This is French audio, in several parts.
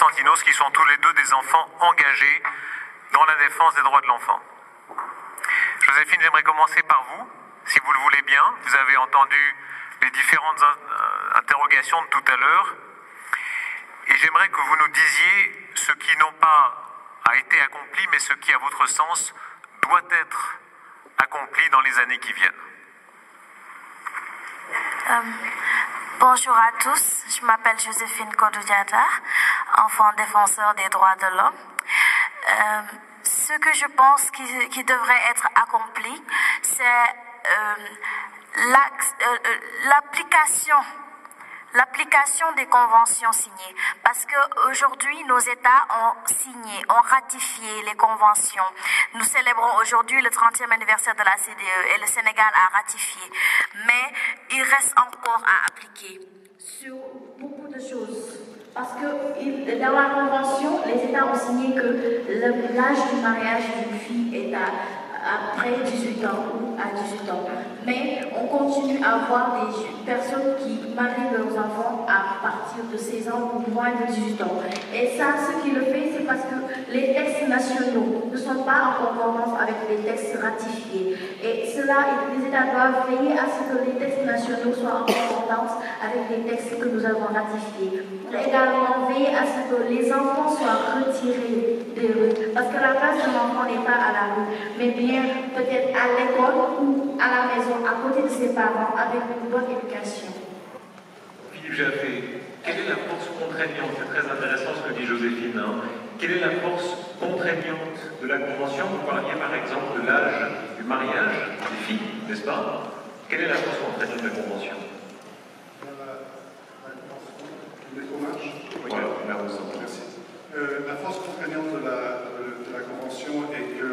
Constantinos, qui sont tous les deux des enfants engagés dans la défense des droits de l'enfant. Joséphine, j'aimerais commencer par vous, si vous le voulez bien. Vous avez entendu les différentes interrogations de tout à l'heure. Et j'aimerais que vous nous disiez ce qui non pas a été accompli, mais ce qui, à votre sens, doit être accompli dans les années qui viennent. Bonjour à tous, je m'appelle Joséphine Kodou-Diatta, enfant défenseur des droits de l'homme. Ce que je pense qui devrait être accompli, c'est l'application des conventions signées. Parce qu'aujourd'hui, nos États ont signé, ont ratifié les conventions. Nous célébrons aujourd'hui le 30e anniversaire de la CEDE et le Sénégal a ratifié. Mais il reste encore à appliquer sur beaucoup de choses. Parce que dans la convention, les États ont signé que l'âge du mariage d'une fille est après 18 ans ou à 18 ans. Mais on continue à avoir des personnes qui marient leurs enfants à partir de 16 ans ou moins de 18 ans. Et ça, ce qui le fait, c'est parce que les textes nationaux ne sont pas en concordance avec les textes ratifiés. Et les États doivent veiller à ce que les textes nationaux soient en concordance avec les textes que nous avons ratifiés. Également, veiller à ce que les enfants soient retirés des rues. Parce que la place de l'enfant n'est pas à la rue, mais bien peut-être à l'école ou à la maison, à côté de ses parents, avec une bonne éducation. Philippe Jaffé, quelle est la force contraignante? C'est très intéressant ce que dit Joséphine. Quelle est la force contraignante de la Convention? Vous parliez par exemple de l'âge du mariage des filles, n'est-ce pas? Quelle est la force contraignante de la Convention? Voilà, merci. La force contraignante de la Convention est que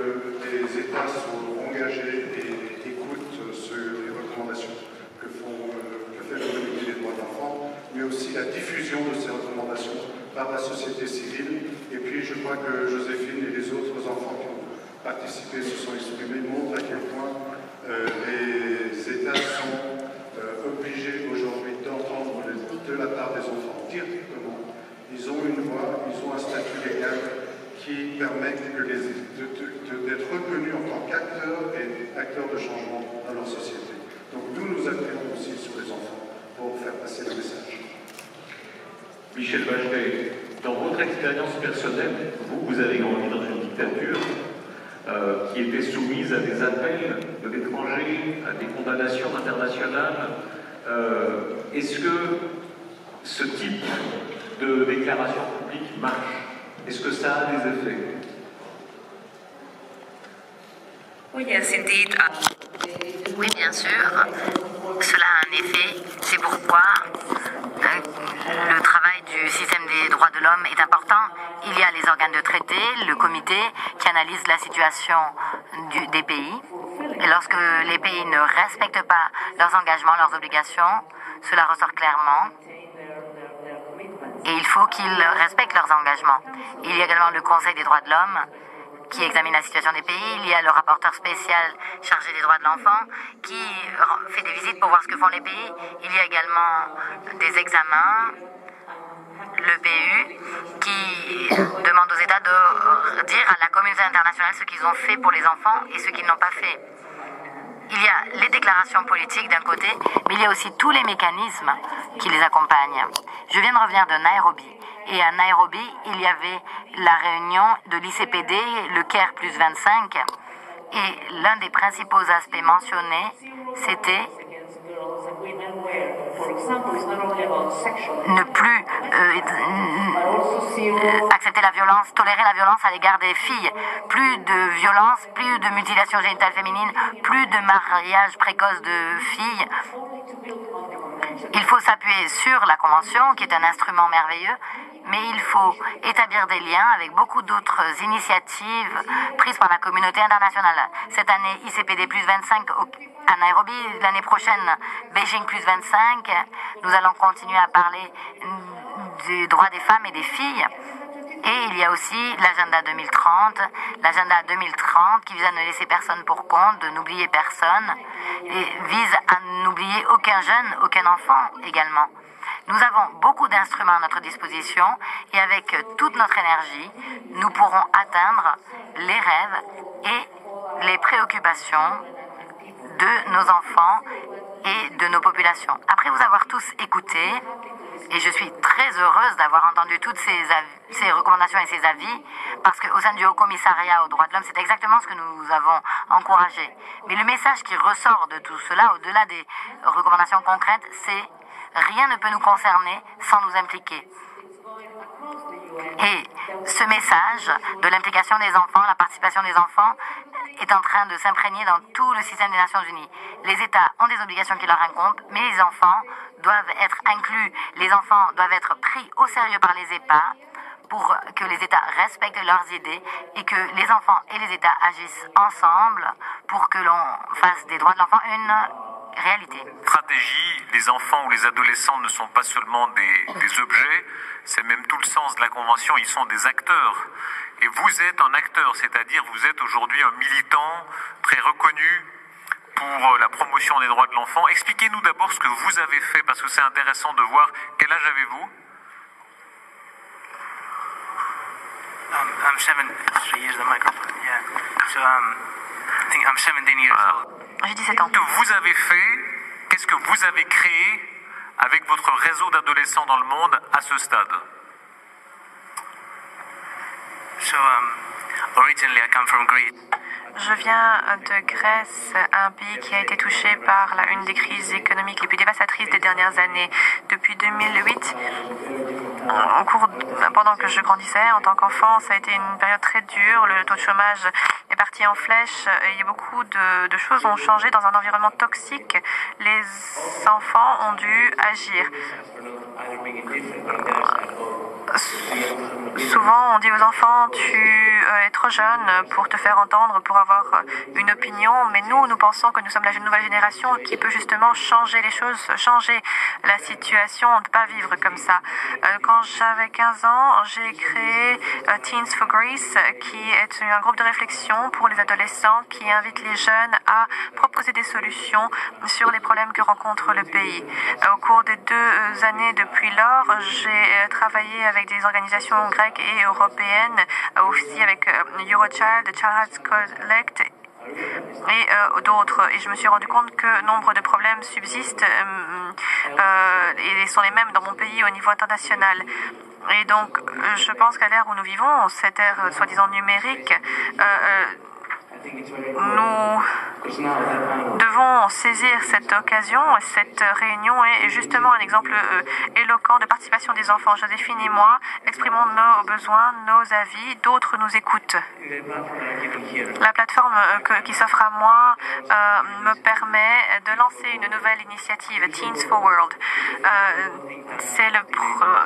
les États sont engagés et écoutent les recommandations que fait le Comité des droits de l'enfant, mais aussi la diffusion de ces recommandations par la société civile. Et puis je crois que Joséphine et les autres enfants qui ont participé se sont exprimés montrent à quel point les États sont obligés aujourd'hui d'entendre de la part des enfants directement. Ils ont une voix, ils ont un statut légal qui permettent d'être reconnus en tant qu'acteurs et acteurs de changement dans leur société. Donc nous appuyons aussi sur les enfants pour faire passer le message. Michel Bachelet, dans votre expérience personnelle, vous avez grandi dans une dictature qui était soumise à des appels de l'étranger, à des condamnations internationales. Est-ce que ce type de déclaration publique marche? Est-ce que ça a des effets? Oui, bien sûr, cela a un effet. C'est pourquoi le travail du système des droits de l'homme est important. Il y a les organes de traité, le comité qui analyse la situation des pays. Et lorsque les pays ne respectent pas leurs engagements, leurs obligations, cela ressort clairement. Et il faut qu'ils respectent leurs engagements. Il y a également le Conseil des droits de l'homme qui examine la situation des pays. Il y a le rapporteur spécial chargé des droits de l'enfant qui fait des visites pour voir ce que font les pays. Il y a également des examens, le PU, qui demande aux États de dire à la communauté internationale ce qu'ils ont fait pour les enfants et ce qu'ils n'ont pas fait. Il y a les déclarations politiques d'un côté, mais il y a aussi tous les mécanismes qui les accompagnent. Je viens de revenir de Nairobi. Et à Nairobi, il y avait la réunion de l'ICPD, le CARE plus 25. Et l'un des principaux aspects mentionnés, c'était ne plus accepter la violence, tolérer la violence à l'égard des filles. Plus de violence, plus de mutilation génitale féminine, plus de mariage précoce de filles. Il faut s'appuyer sur la Convention, qui est un instrument merveilleux, mais il faut établir des liens avec beaucoup d'autres initiatives prises par la communauté internationale. Cette année, ICPD plus 25 à Nairobi, l'année prochaine, Beijing plus 25. Nous allons continuer à parler des droits des femmes et des filles. Et il y a aussi l'agenda 2030 qui vise à ne laisser personne pour compte, de n'oublier personne, et vise à n'oublier aucun jeune, aucun enfant également. Nous avons beaucoup d'instruments à notre disposition et avec toute notre énergie, nous pourrons atteindre les rêves et les préoccupations de nos enfants et de nos populations. Après vous avoir tous écoutés, et je suis très heureuse d'avoir entendu toutes ces recommandations et ces avis, parce qu'au sein du Haut Commissariat aux droits de l'homme, c'est exactement ce que nous avons encouragé. Mais le message qui ressort de tout cela, au-delà des recommandations concrètes, c'est rien ne peut nous concerner sans nous impliquer. Et ce message de l'implication des enfants, la participation des enfants, est en train de s'imprégner dans tout le système des Nations Unies. Les États ont des obligations qui leur incombent, mais les enfants doivent être inclus. Les enfants doivent être pris au sérieux par les États pour que les États respectent leurs idées et que les enfants et les États agissent ensemble pour que l'on fasse des droits de l'enfant une réalité. Stratégie, les enfants ou les adolescents ne sont pas seulement des objets, c'est même tout le sens de la Convention, ils sont des acteurs. Et vous êtes un acteur, c'est-à-dire vous êtes aujourd'hui un militant très reconnu pour la promotion des droits de l'enfant. Expliquez-nous d'abord ce que vous avez fait, parce que c'est intéressant de voir. Quel âge avez-vous? I'm 7 years, the microphone, yeah. So, I think I'm 17 years old. J'ai 17 ans. Qu'est-ce que vous avez fait? Qu'est-ce que vous avez créé avec votre réseau d'adolescents dans le monde à ce stade? So, originally I come from Greece. Je viens de Grèce, un pays qui a été touché par une des crises économiques les plus dévastatrices des dernières années. Depuis 2008, pendant que je grandissais en tant qu'enfant, ça a été une période très dure. Le taux de chômage est parti en flèche et beaucoup de choses ont changé dans un environnement toxique. Les enfants ont dû agir. Souvent, on dit aux enfants, tu es trop jeune pour te faire entendre, pour avoir une opinion, mais nous pensons que nous sommes la nouvelle génération qui peut justement changer les choses, changer la situation. On ne peut pas vivre comme ça. Quand j'avais 15 ans, j'ai créé Teens for Greece, qui est un groupe de réflexion pour les adolescents qui invite les jeunes à proposer des solutions sur les problèmes que rencontre le pays. Au cours des 2 années depuis lors, j'ai travaillé avec des organisations grecques et européennes, aussi avec Eurochild, Child Collect et d'autres. Et je me suis rendu compte que nombre de problèmes subsistent et sont les mêmes dans mon pays au niveau international. Et donc, je pense qu'à l'ère où nous vivons, cette ère soi-disant numérique, nous devons saisir cette occasion. Cette réunion est justement un exemple éloquent de participation des enfants. Joséphine et moi exprimons nos besoins, nos avis, d'autres nous écoutent. La plateforme qui s'offre à moi me permet de lancer une nouvelle initiative, Teens for World. C'est le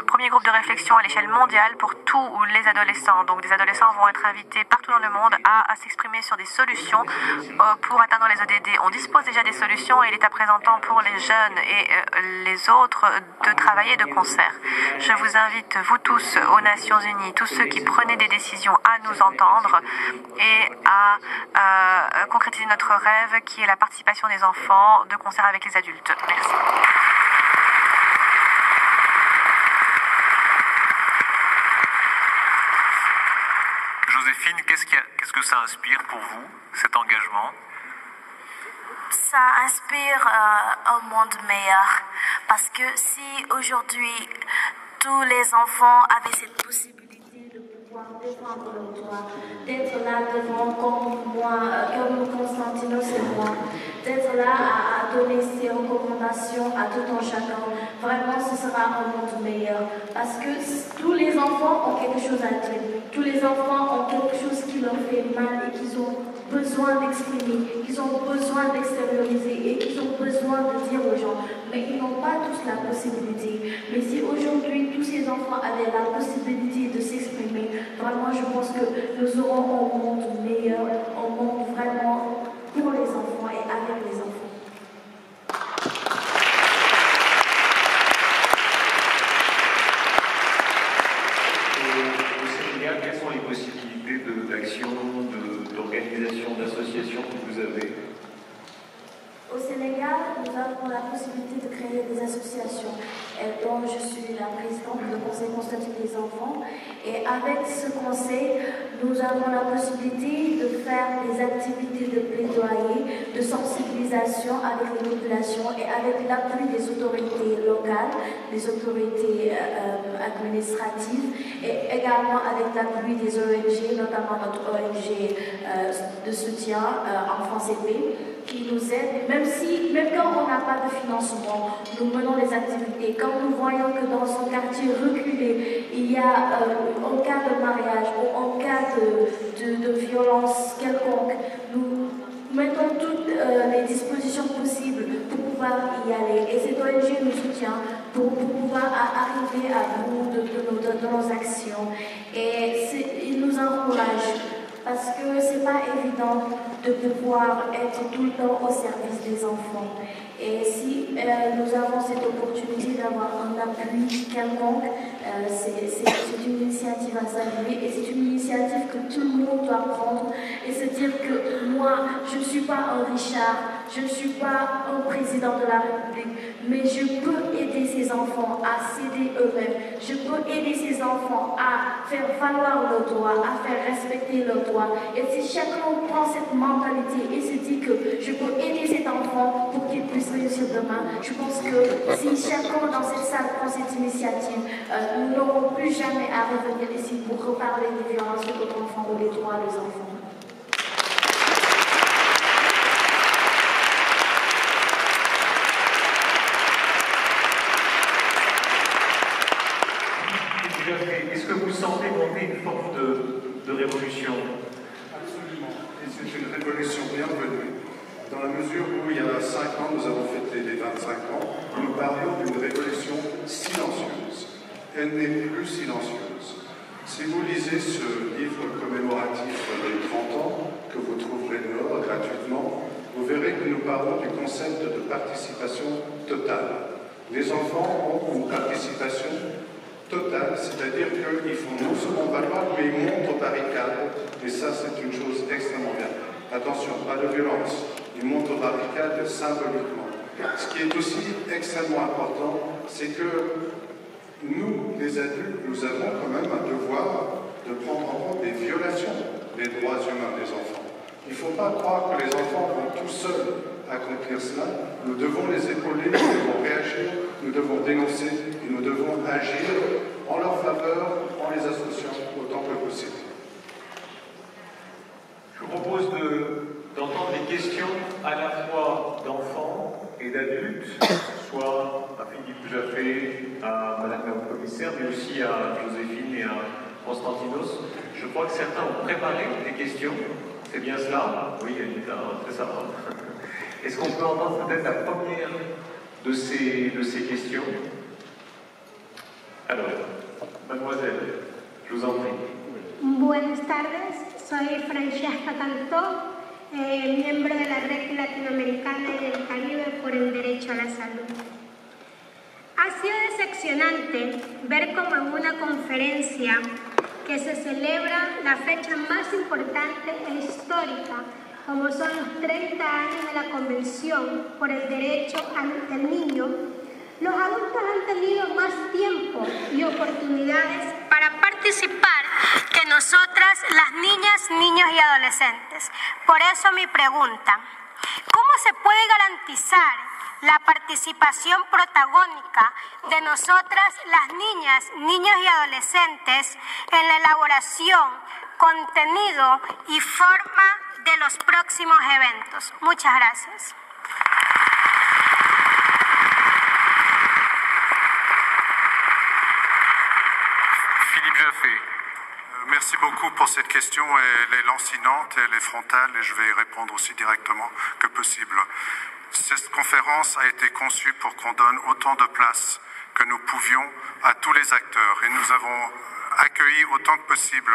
premier groupe de réflexion à l'échelle mondiale pour tous les adolescents. Donc des adolescents vont être invités partout dans le monde à s'exprimer sur des solutions pour atteindre les ODD. On dispose déjà des solutions et il est à présent temps pour les jeunes et les autres de travailler de concert. Je vous invite, vous tous, aux Nations Unies, tous ceux qui prenaient des décisions, à nous entendre et à concrétiser notre rêve qui est la participation des enfants de concert avec les adultes. Merci. Joséphine, qu'est-ce que ça inspire pour vous, cet engagement? Ça inspire un monde meilleur, parce que si aujourd'hui tous les enfants avaient cette possibilité de pouvoir défendre leurs droits, d'être là devant comme moi, comme Constantinos et moi, d'être là à donner ses recommandations à tout un chacun, vraiment ce sera un monde meilleur, parce que tous les enfants ont quelque chose à dire. Tous les enfants ont quelque chose qui leur fait mal et qu'ils ont besoin d'exprimer, qu'ils ont besoin d'extérioriser et qu'ils ont besoin de dire aux gens. Mais ils n'ont pas tous la possibilité. Mais si aujourd'hui tous ces enfants avaient la possibilité de s'exprimer, vraiment je pense que nous aurons un monde meilleur, un monde vraiment pour les enfants et avec les enfants. Quelles sont les possibilités d'action, d'organisation, d'association que vous avez? Au Sénégal, nous avons la possibilité de créer des associations dont je suis la présidente du Conseil consultatif des enfants. Et avec ce conseil, nous avons la possibilité de faire des activités de plaidoyer, de sensibilisation avec les populations et avec l'appui des autorités locales, des autorités administratives et également avec l'appui des ONG, notamment notre ONG de soutien Enfance et Paix, qui nous aide, même quand on n'a pas de financement, nous menons des activités. Quand nous voyons que dans un quartier reculé, il y a en cas de mariage ou en cas de violence quelconque, nous mettons toutes les dispositions possibles pour pouvoir y aller. Et cette ONG nous soutient pour pouvoir arriver à bout de nos actions. Et il nous encourage. Parce que c'est pas évident de pouvoir être tout le temps au service des enfants. Et si nous avons cette opportunité d'avoir un appui quelconque, c'est une initiative à saluer et c'est une initiative que tout le monde doit prendre et se dire que moi, je ne suis pas un Richard, je ne suis pas un président de la République, mais je peux aider ces enfants à s'aider eux-mêmes, je peux aider ces enfants à faire valoir leurs droits, à faire respecter leurs droits. Et si chacun prend cette mentalité et se dit que je peux aider cet enfant pour qu'il puisse réussir demain, je pense que si chacun dans cette salle prend cette initiative, nous n'aurons plus jamais à revenir ici pour reparler des violences de nos enfants ou des droits des enfants. Est-ce que vous sentez monter une forme de révolution? Absolument. Et c'est une révolution bienvenue. Dans la mesure où il y a 5 ans, nous avons fêté les 25 ans, nous parlions d'une révolution silencieuse. Elle n'est plus silencieuse. Si vous lisez ce livre commémoratif des 30 ans, que vous trouverez dehors gratuitement, vous verrez que nous parlons du concept de participation totale. Les enfants ont une participation totale, c'est-à-dire qu'ils font non seulement valoir, mais ils montent aux barricades, et ça c'est une chose extrêmement bien. Attention, pas de violence, ils montent aux barricades symboliquement. Ce qui est aussi extrêmement important, c'est que nous, les adultes, nous avons quand même un devoir de prendre en compte des violations des droits humains des enfants. Il ne faut pas croire que les enfants vont tout seuls accomplir cela. Nous devons les épauler, nous devons réagir, nous devons dénoncer et nous devons agir en leur faveur, en les associant autant que possible. Je vous propose d'entendre des questions à la fois d'enfants et d'adultes, soit à Philippe Jaffé, à Madame la commissaire, mais aussi à Joséphine et à Constantinos. Je crois que certains ont préparé des questions. C'est bien cela? Oui, Anita, très sympa. Est-ce qu'on peut entendre peut-être la première de ces questions? Alors, mademoiselle, je vous en prie. Buenas tardes, soy Francesca Cantó, miembro de la Red Latinoamericana y del Caribe por el Derecho a la Salud. Ha sido decepcionante ver cómo en una conferencia que se celebra la fecha más importante e histórica, como son los 30 años de la Convención por el Derecho del Niño, los adultos han tenido más tiempo y oportunidades para participar que nosotras, las niñas, niños y adolescentes. Por eso mi pregunta, ¿cómo se puede garantizar la participación protagónica de nosotras, las niñas, niños y adolescentes, en la elaboración, contenido y forma de los próximos eventos? Muchas gracias. Philippe Jaffé. Merci beaucoup pour cette question. Elle est lancinante, elle est frontale et je vais y répondre aussi directement que possible. Cette conférence a été conçue pour qu'on donne autant de place que nous pouvions à tous les acteurs et nous avons accueilli autant que possible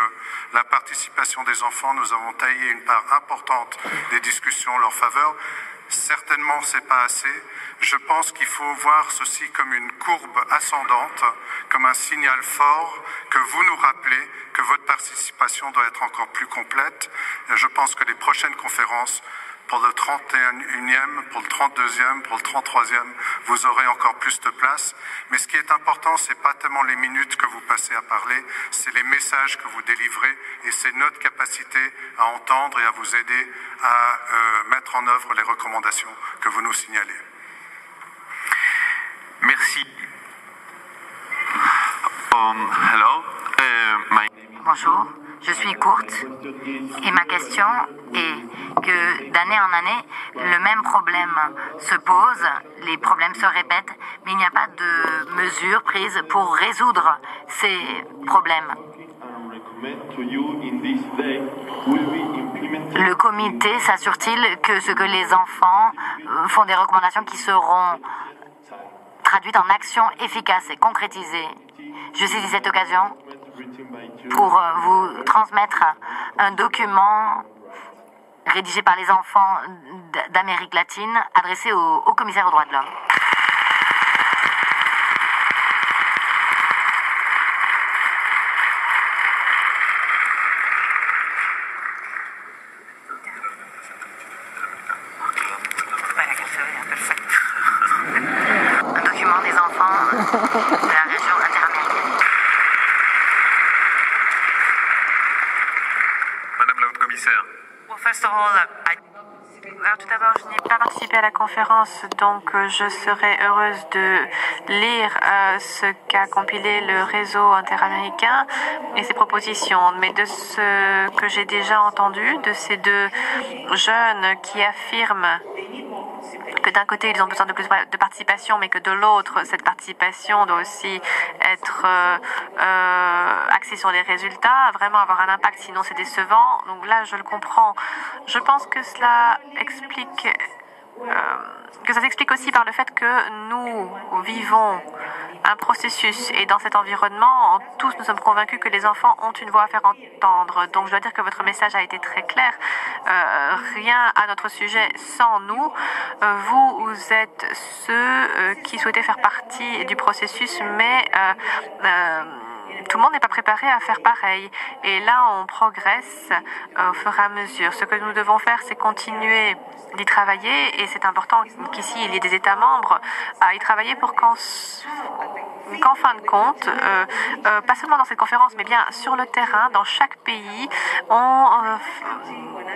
la participation des enfants. Nous avons taillé une part importante des discussions en leur faveur. Certainement, c'est pas assez. Je pense qu'il faut voir ceci comme une courbe ascendante, comme un signal fort que vous nous rappelez que votre participation doit être encore plus complète. Je pense que les prochaines conférences Pour le 31e, pour le 32e, pour le 33e, vous aurez encore plus de place. Mais ce qui est important, c'est pas tellement les minutes que vous passez à parler, c'est les messages que vous délivrez et c'est notre capacité à entendre et à vous aider à mettre en œuvre les recommandations que vous nous signalez. Merci. Bonjour, je suis Kurt et ma question est que d'année en année, le même problème se pose, les problèmes se répètent, mais il n'y a pas de mesures prises pour résoudre ces problèmes. Le comité s'assure-t-il que ce que les enfants font des recommandations qui seront traduites en actions efficaces et concrétisées? Je saisis cette occasion pour vous transmettre un document rédigé par les enfants d'Amérique latine adressé au commissaire aux droits de l'homme. Un document des enfants de la région interaméricaine. Madame la haute-commissaire. Alors, tout d'abord, je n'ai pas participé à la conférence, donc je serais heureuse de lire ce qu'a compilé le réseau interaméricain et ses propositions. Mais de ce que j'ai déjà entendu, de ces deux jeunes qui affirment que d'un côté, ils ont besoin de plus de participation, mais que de l'autre, cette participation doit aussi être axée sur les résultats, vraiment avoir un impact, sinon c'est décevant. Donc là, je le comprends. Je pense que cela explique, que ça s'explique aussi par le fait que nous vivons un processus et dans cet environnement, tous nous sommes convaincus que les enfants ont une voix à faire entendre. Donc je dois dire que votre message a été très clair. Rien à notre sujet sans nous. Vous êtes ceux qui souhaitaient faire partie du processus, mais tout le monde n'est pas préparé à faire pareil. Et là, on progresse au fur et à mesure. Ce que nous devons faire, c'est continuer d'y travailler. Et c'est important qu'ici, il y ait des États membres à y travailler pour qu'en fin de compte, pas seulement dans cette conférence, mais bien sur le terrain, dans chaque pays, on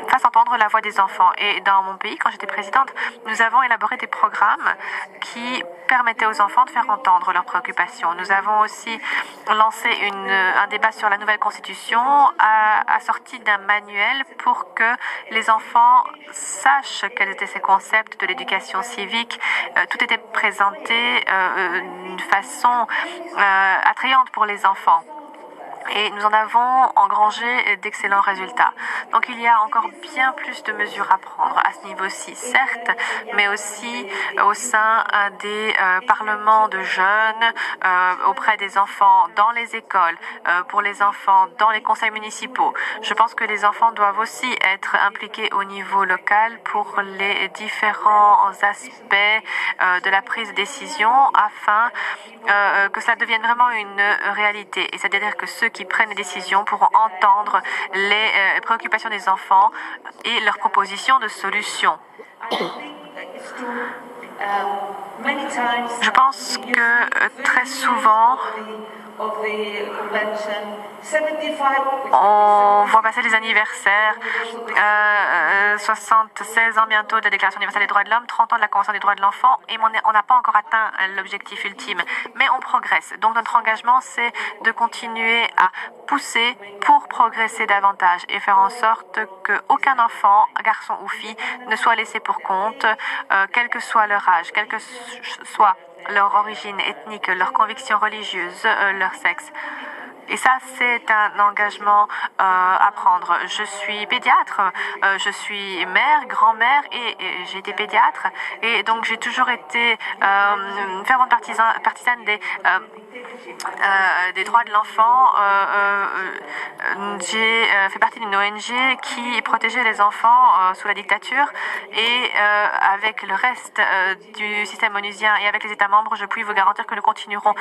fasse entendre la voix des enfants. Et dans mon pays, quand j'étais présidente, nous avons élaboré des programmes qui permettaient aux enfants de faire entendre leurs préoccupations. Nous avons aussi lancé un débat sur la nouvelle constitution assorti d'un manuel pour que les enfants sachent quels étaient ces concepts de l'éducation civique. Tout était présenté d'une façon attrayante pour les enfants. Et nous en avons engrangé d'excellents résultats. Donc il y a encore bien plus de mesures à prendre à ce niveau-ci, certes, mais aussi au sein des parlements de jeunes, auprès des enfants dans les écoles, pour les enfants dans les conseils municipaux. Je pense que les enfants doivent aussi être impliqués au niveau local pour les différents aspects de la prise de décision afin que ça devienne vraiment une réalité. Et c'est-à-dire que ceux qui prennent les décisions pourront entendre les préoccupations des enfants et leurs propositions de solutions. Je pense que très souvent, on voit passer les anniversaires, 76 ans bientôt de la Déclaration universelle des droits de l'homme, 30 ans de la Convention des droits de l'enfant, et on n'a pas encore atteint l'objectif ultime. Mais on progresse. Donc notre engagement, c'est de continuer à pousser pour progresser davantage et faire en sorte qu'aucun enfant, garçon ou fille, ne soit laissé pour compte, quel que soit leur âge, quel que soit leur origine ethnique, leurs convictions religieuses, leur sexe. Et ça, c'est un engagement à prendre. Je suis pédiatre, je suis mère, grand-mère et j'ai été pédiatre. Et donc, j'ai toujours été fervente partisane des droits de l'enfant. J'ai fait partie d'une ONG qui protégeait les enfants sous la dictature. Et avec le reste du système onusien et avec les États membres, je puis vous garantir que nous continuerons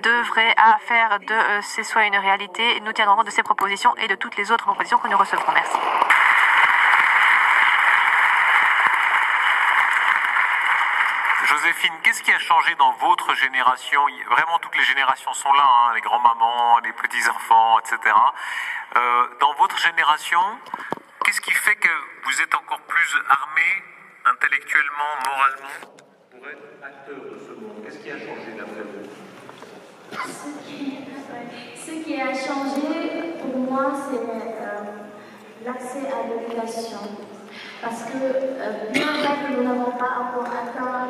d'œuvrer à faire de ces soins une réalité. Nous tiendrons compte de ces propositions et de toutes les autres propositions que nous recevrons. Merci. Joséphine, qu'est-ce qui a changé dans votre génération? Vraiment, toutes les générations sont là, hein, les grands-mamans, les petits-enfants, etc. Dans votre génération, qu'est-ce qui fait que vous êtes encore plus armés, intellectuellement, moralement, pour être acteur de ce monde? Qu'est-ce qui a changé d'après vous? Ce qui a changé pour moi, c'est l'accès à l'éducation. Parce que bien vrai que nous n'avons pas encore atteint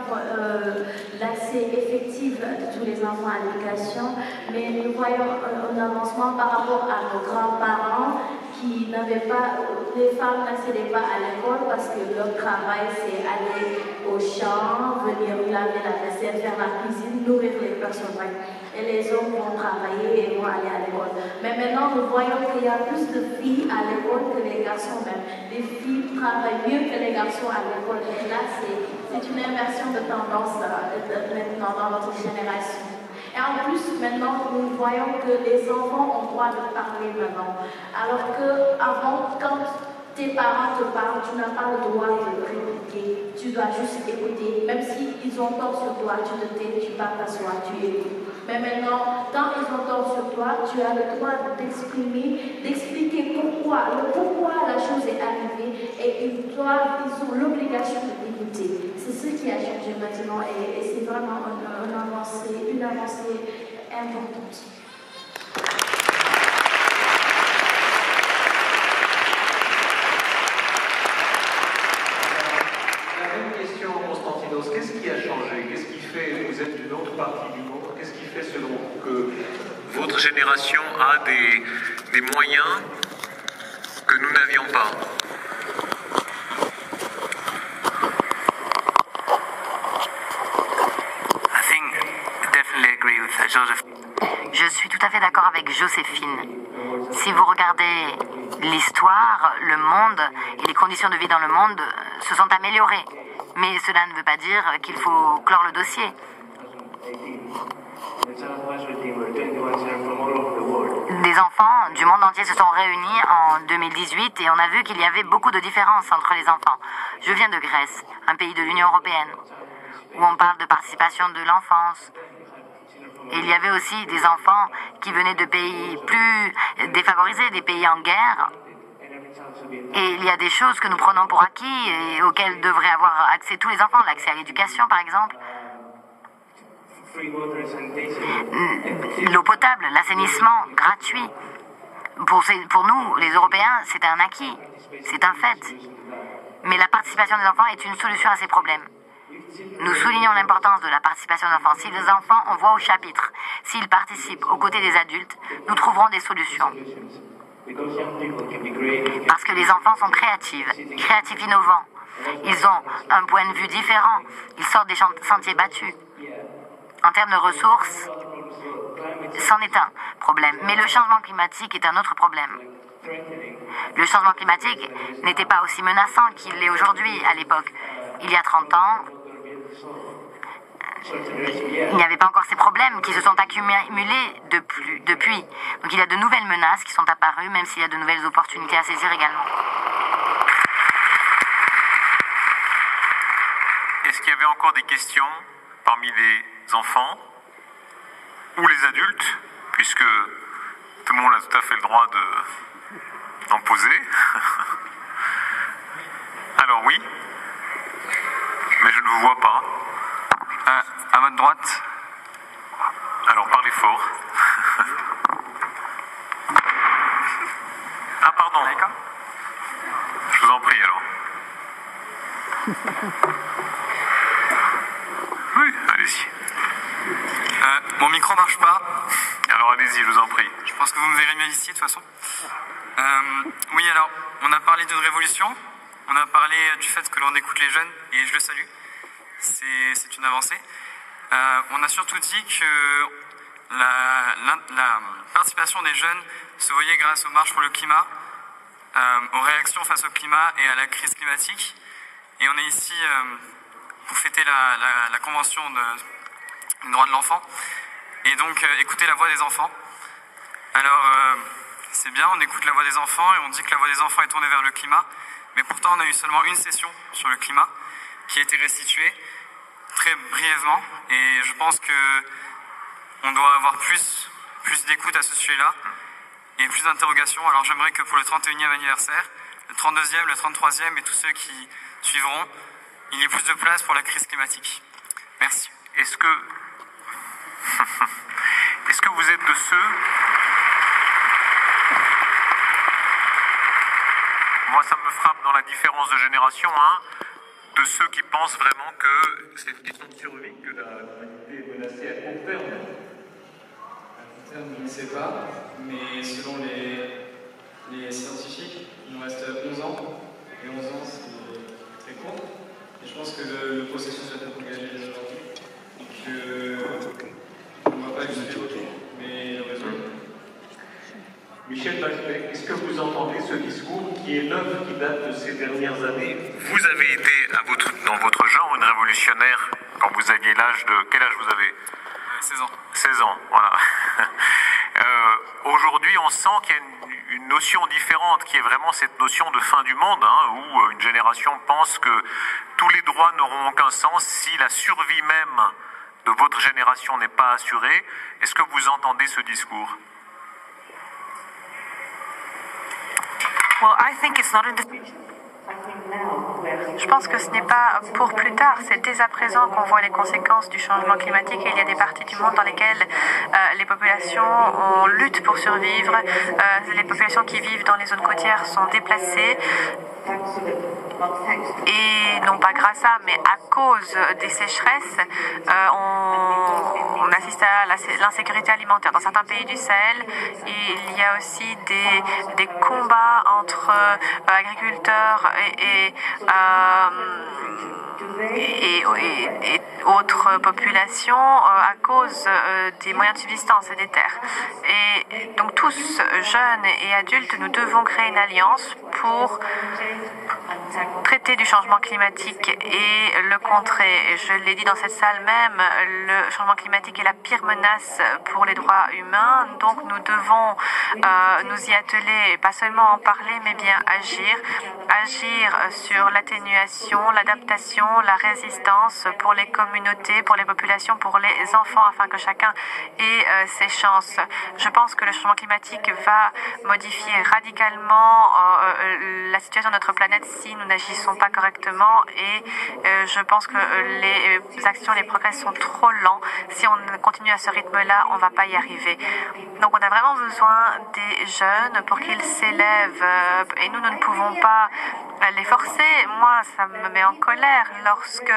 l'accès effectif de tous les enfants à l'éducation, mais nous voyons un avancement par rapport à nos grands-parents qui n'avaient pas, les femmes n'accédaient pas à l'école parce que leur travail c'est aller au champ, venir laver la vaisselle, faire la cuisine, nourrir les personnes. Et les hommes vont travailler et vont aller à l'école. Mais maintenant, nous voyons qu'il y a plus de filles à l'école que les garçons même. Les filles travaillent mieux que les garçons à l'école. Et là, c'est une inversion de tendance maintenant dans notre génération. Et en plus, maintenant, nous voyons que les enfants ont le droit de parler maintenant. Alors qu'avant, quand tes parents te parlent, tu n'as pas le droit de répliquer. Tu dois juste écouter. Même s'ils ont tort sur toi, tu te tais, tu vas t'asseoir, tu écoutes. Mais maintenant, quand ils ont tort sur toi, tu as le droit de t'exprimer, d'expliquer pourquoi la chose est arrivée et ils ont l'obligation de t'écouter. C'est ce qui a changé maintenant et c'est vraiment une avancée importante. La même question, Constantinos, qu'est-ce qui a changé? Qu'est-ce qui fait, vous êtes d'une autre partie du monde, qu'est-ce qui fait selon vous que votre génération a des moyens que nous n'avions pas? Je suis tout à fait d'accord avec Joséphine. Si vous regardez l'histoire, le monde et les conditions de vie dans le monde se sont améliorées. Mais cela ne veut pas dire qu'il faut clore le dossier. Des enfants du monde entier se sont réunis en 2018 et on a vu qu'il y avait beaucoup de différences entre les enfants. Je viens de Grèce, un pays de l'Union européenne, où on parle de participation de l'enfance. Et il y avait aussi des enfants qui venaient de pays plus défavorisés, des pays en guerre. Et il y a des choses que nous prenons pour acquis et auxquelles devraient avoir accès tous les enfants, l'accès à l'éducation par exemple. L'eau potable, l'assainissement gratuit. Pour nous, les Européens, c'est un acquis, c'est un fait. Mais la participation des enfants est une solution à ces problèmes. Nous soulignons l'importance de la participation des enfants. Si les enfants, on voit au chapitre, s'ils participent aux côtés des adultes, nous trouverons des solutions. Parce que les enfants sont créatifs, innovants. Ils ont un point de vue différent. Ils sortent des sentiers battus. En termes de ressources, c'en est un problème. Mais le changement climatique est un autre problème. Le changement climatique n'était pas aussi menaçant qu'il l'est aujourd'hui à l'époque. Il y a 30 ans, il n'y avait pas encore ces problèmes qui se sont accumulés depuis. Donc il y a de nouvelles menaces qui sont apparues, même s'il y a de nouvelles opportunités à saisir également. Est-ce qu'il y avait encore des questions parmi les enfants ou les adultes, puisque tout le monde a tout à fait le droit d'en poser? Alors oui, mais je ne vous vois pas. À votre droite. Alors parlez fort. Ah pardon. Je vous en prie alors. Oui, allez-y. Mon micro marche pas. Alors allez-y, je vous en prie. Je pense que vous me verrez mieux ici de toute façon. Oui, alors, on a parlé d'une révolution. On a parlé du fait que l'on écoute les jeunes, et je le salue. C'est une avancée. On a surtout dit que la participation des jeunes se voyait grâce aux marches pour le climat, aux réactions face au climat et à la crise climatique. Et on est ici pour fêter la Convention des droits de l'enfant et donc écouter la voix des enfants. Alors, c'est bien, on écoute la voix des enfants et on dit que la voix des enfants est tournée vers le climat, mais pourtant on a eu seulement une session sur le climat qui a été restituée. très brièvement, et je pense que on doit avoir plus d'écoute à ce sujet-là et plus d'interrogations. Alors j'aimerais que pour le 31e anniversaire, le 32e, le 33e et tous ceux qui suivront, il y ait plus de place pour la crise climatique. Merci. Est-ce que vous êtes de ceux... Moi, ça me frappe dans la différence de génération, de ceux qui pensent vraiment que c'est une question de survie, que l'humanité est menacée à court terme. À court terme, je ne sais pas, mais selon les scientifiques, il nous reste 11 ans, et 11 ans, c'est très court. Et je pense que le processus doit être engagé dès aujourd'hui, et que on ne va pas juste les retours, mais le réseau. Michel Bachelet, est-ce que vous entendez ce discours qui est neuf, qui date de ces dernières années? Vous avez été, dans votre genre, une révolutionnaire quand vous aviez l'âge de... Quel âge vous avez? 16 ans. 16 ans, voilà. Aujourd'hui, on sent qu'il y a une notion différente, qui est vraiment cette notion de fin du monde, où une génération pense que tous les droits n'auront aucun sens si la survie même de votre génération n'est pas assurée. Est-ce que vous entendez ce discours? Je pense que ce n'est pas pour plus tard, c'est dès à présent qu'on voit les conséquences du changement climatique et il y a des parties du monde dans lesquelles les populations luttent pour survivre, les populations qui vivent dans les zones côtières sont déplacées et non pas grâce à, mais à cause des sécheresses, on assiste à l'insécurité alimentaire. Dans certains pays du Sahel, il y a aussi des combats entre agriculteurs et autres populations à cause des moyens de subsistance et des terres. Et donc tous, jeunes et adultes, nous devons créer une alliance pour traiter du changement climatique et le contrer. Je l'ai dit dans cette salle même, le changement climatique est la pire menace pour les droits humains, donc nous devons nous y atteler, pas seulement en parler, mais bien agir sur l'atténuation, l'adaptation, la résistance pour les communautés, pour les populations, pour les enfants, afin que chacun ait ses chances. Je pense que le changement climatique va modifier radicalement la situation de notre planète si nous n'agissons pas correctement et je pense que les actions, les progrès sont trop lents. Si on continue à ce rythme-là, on ne va pas y arriver. Donc on a vraiment besoin des jeunes pour qu'ils s'élèvent et nous ne pouvons pas les forcer. Moi, ça me met en colère lorsque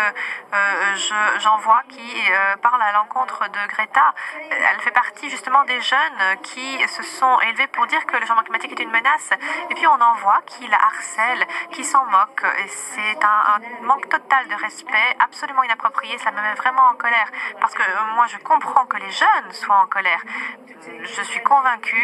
j'en vois qui parlent à l'encontre de Greta. Elle fait partie justement des jeunes qui se sont élevés pour dire que le changement climatique est une menace. Et puis on en voit qui la harcèlent, qui s'en moquent. Et c'est un manque total de respect, absolument inapproprié. Ça me met vraiment en colère. Parce que moi, je comprends que les jeunes soient en colère. Je suis convaincue